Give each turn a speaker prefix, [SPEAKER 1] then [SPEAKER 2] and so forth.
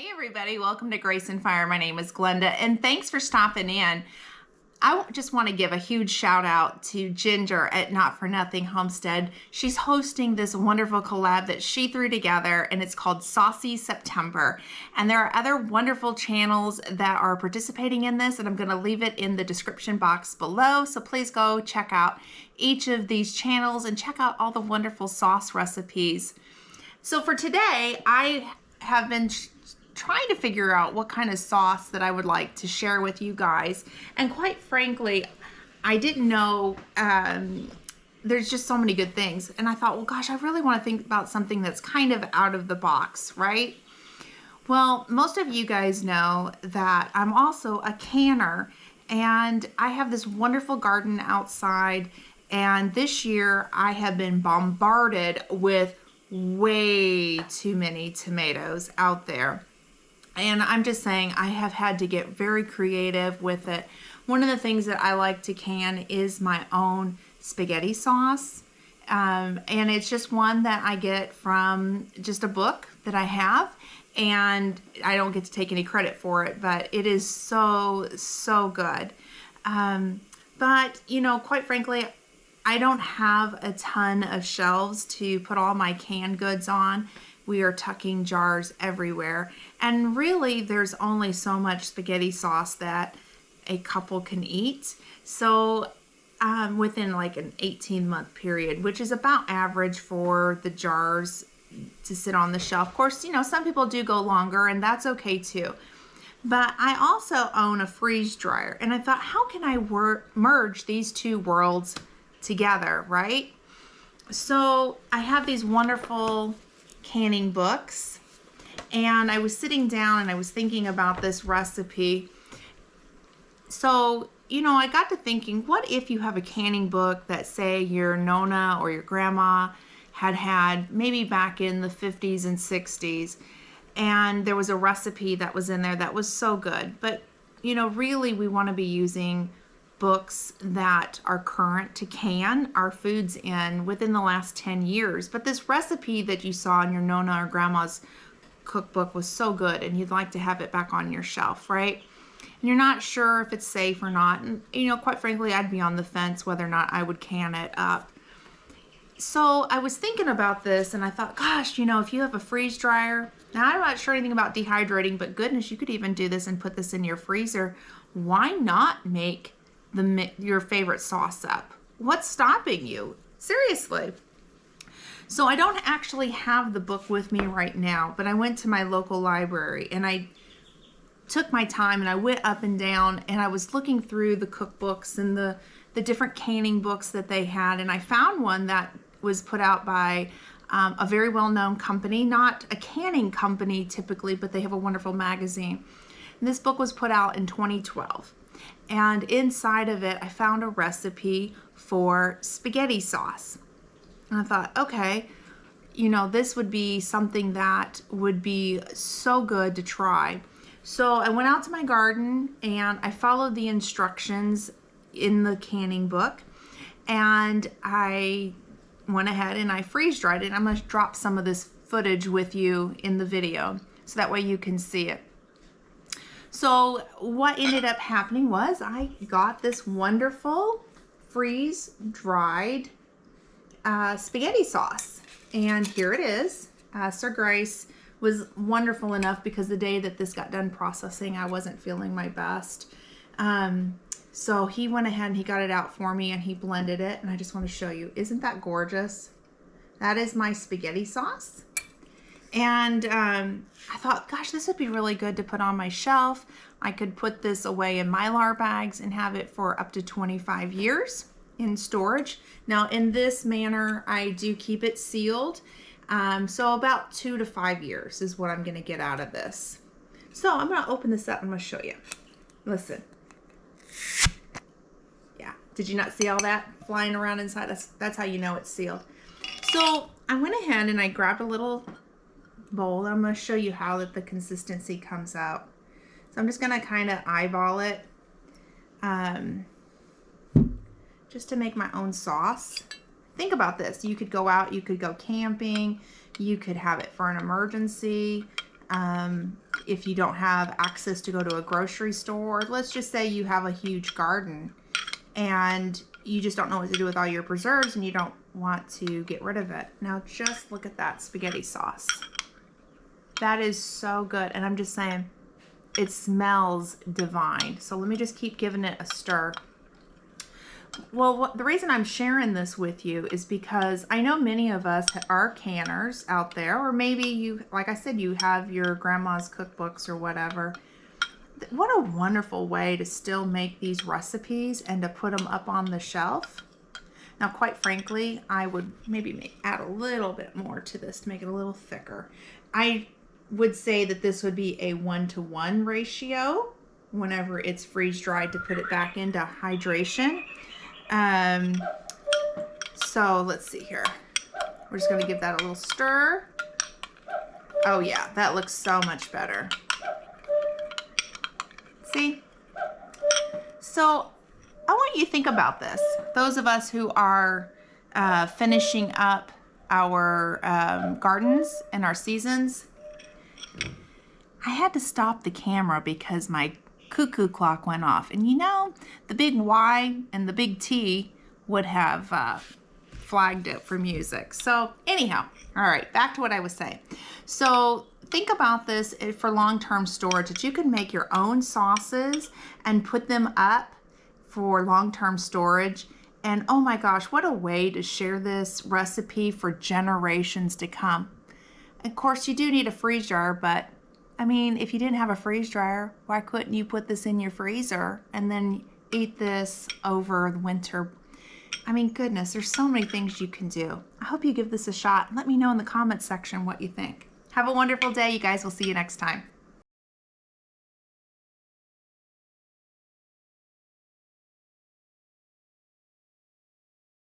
[SPEAKER 1] Hey everybody, welcome to Grace and Fire. My name is Glenda and thanks for stopping in. I just want to give a huge shout out to Ginger at Not For Nothing Homestead. She's hosting this wonderful collab that she threw together and it's called Saucy September. And there are other wonderful channels that are participating in this and I'm going to leave it in the description box below. So please go check out each of these channels and check out all the wonderful sauce recipes. So for today, I have been trying to figure out what kind of sauce that I would like to share with you guys. And quite frankly, I didn't know, there's just so many good things. And I thought, well, gosh, I really want to think about something that's kind of out of the box, right? Well, most of you guys know that I'm also a canner and I have this wonderful garden outside. And this year I have been bombarded with way too many tomatoes out there. And I'm just saying I have had to get very creative with it. One of the things that I like to can is my own spaghetti sauce. And it's just one that I get from just a book that I have. And I don't get to take any credit for it, but it is so, so good. But, you know, quite frankly, I don't have a ton of shelves to put all my canned goods on. We are tucking jars everywhere. And really, there's only so much spaghetti sauce that a couple can eat. So within like an 18-month period, which is about average for the jars to sit on the shelf. Of course, you know, some people do go longer and that's okay too. But I also own a freeze dryer. And I thought, how can I merge these two worlds together, right? So I have these wonderful canning books and I was sitting down and I was thinking about this recipe. So, you know, I got to thinking, what if you have a canning book that say your Nona or your grandma had maybe back in the 50s and 60s, and there was a recipe that was in there that was so good. But, you know, really we want to be using books that are current to can our foods in within the last 10 years. But this recipe that you saw in your Nona or grandma's cookbook was so good and you'd like to have it back on your shelf, right? And you're not sure if it's safe or not. And, you know, quite frankly, I'd be on the fence whether or not I would can it up. So I was thinking about this and I thought, gosh, you know, if you have a freeze dryer, now I'm not sure anything about dehydrating, but goodness, you could even do this and put this in your freezer. Why not make your favorite sauce up? What's stopping you? Seriously. So I don't actually have the book with me right now, but I went to my local library and I took my time and I went up and down and I was looking through the cookbooks and the different canning books that they had, and I found one that was put out by a very well-known company, not a canning company typically, but they have a wonderful magazine. And this book was put out in 2012. And inside of it, I found a recipe for spaghetti sauce. And I thought, okay, you know, this would be something that would be so good to try. So I went out to my garden and I followed the instructions in the canning book. And I went ahead and I freeze dried it. I'm going to drop some of this footage with you in the video so that way you can see it. So what ended up happening was I got this wonderful freeze-dried spaghetti sauce. And here it is. Sir Grace was wonderful enough because the day that this got done processing, I wasn't feeling my best. So he went ahead and he got it out for me and he blended it. And I just want to show you. Isn't that gorgeous? That is my spaghetti sauce. And I thought, gosh, this would be really good to put on my shelf. I could put this away in Mylar bags and have it for up to 25 years in storage. Now, in this manner, I do keep it sealed. So about 2 to 5 years is what I'm going to get out of this. So I'm going to open this up and I'm going to show you. Listen. Yeah. Did you not see all that flying around inside? That's how you know it's sealed. So I went ahead and I grabbed a little bowl. I'm going to show you how that the consistency comes out. So I'm just going to kind of eyeball it just to make my own sauce. Think about this. You could go out, you could go camping, you could have it for an emergency. if you don't have access to go to a grocery store. Let's just say you have a huge garden and you just don't know what to do with all your preserves and you don't want to get rid of it. Now just look at that spaghetti sauce. That is so good. And I'm just saying, it smells divine. So let me just keep giving it a stir. Well, the reason I'm sharing this with you is because I know many of us are canners out there, or maybe you, like I said, you have your grandma's cookbooks or whatever. What a wonderful way to still make these recipes and to put them up on the shelf. Now, quite frankly, I would maybe add a little bit more to this to make it a little thicker. I would say that this would be a 1-to-1 ratio whenever it's freeze-dried to put it back into hydration. So let's see here. We're just gonna give that a little stir. Oh yeah, that looks so much better. See? So I want you to think about this. Those of us who are finishing up our gardens and our seasons. I had to stop the camera because my cuckoo clock went off. And you know, the big Y and the big T would have flagged it for music. So anyhow, all right, back to what I was saying. So think about this for long-term storage, that you can make your own sauces and put them up for long-term storage. And oh my gosh, what a way to share this recipe for generations to come. Of course, you do need a freeze dryer, but I mean, if you didn't have a freeze dryer, why couldn't you put this in your freezer and then eat this over the winter? I mean, goodness, there's so many things you can do. I hope you give this a shot. Let me know in the comments section what you think. Have a wonderful day, you guys. We'll see you next time.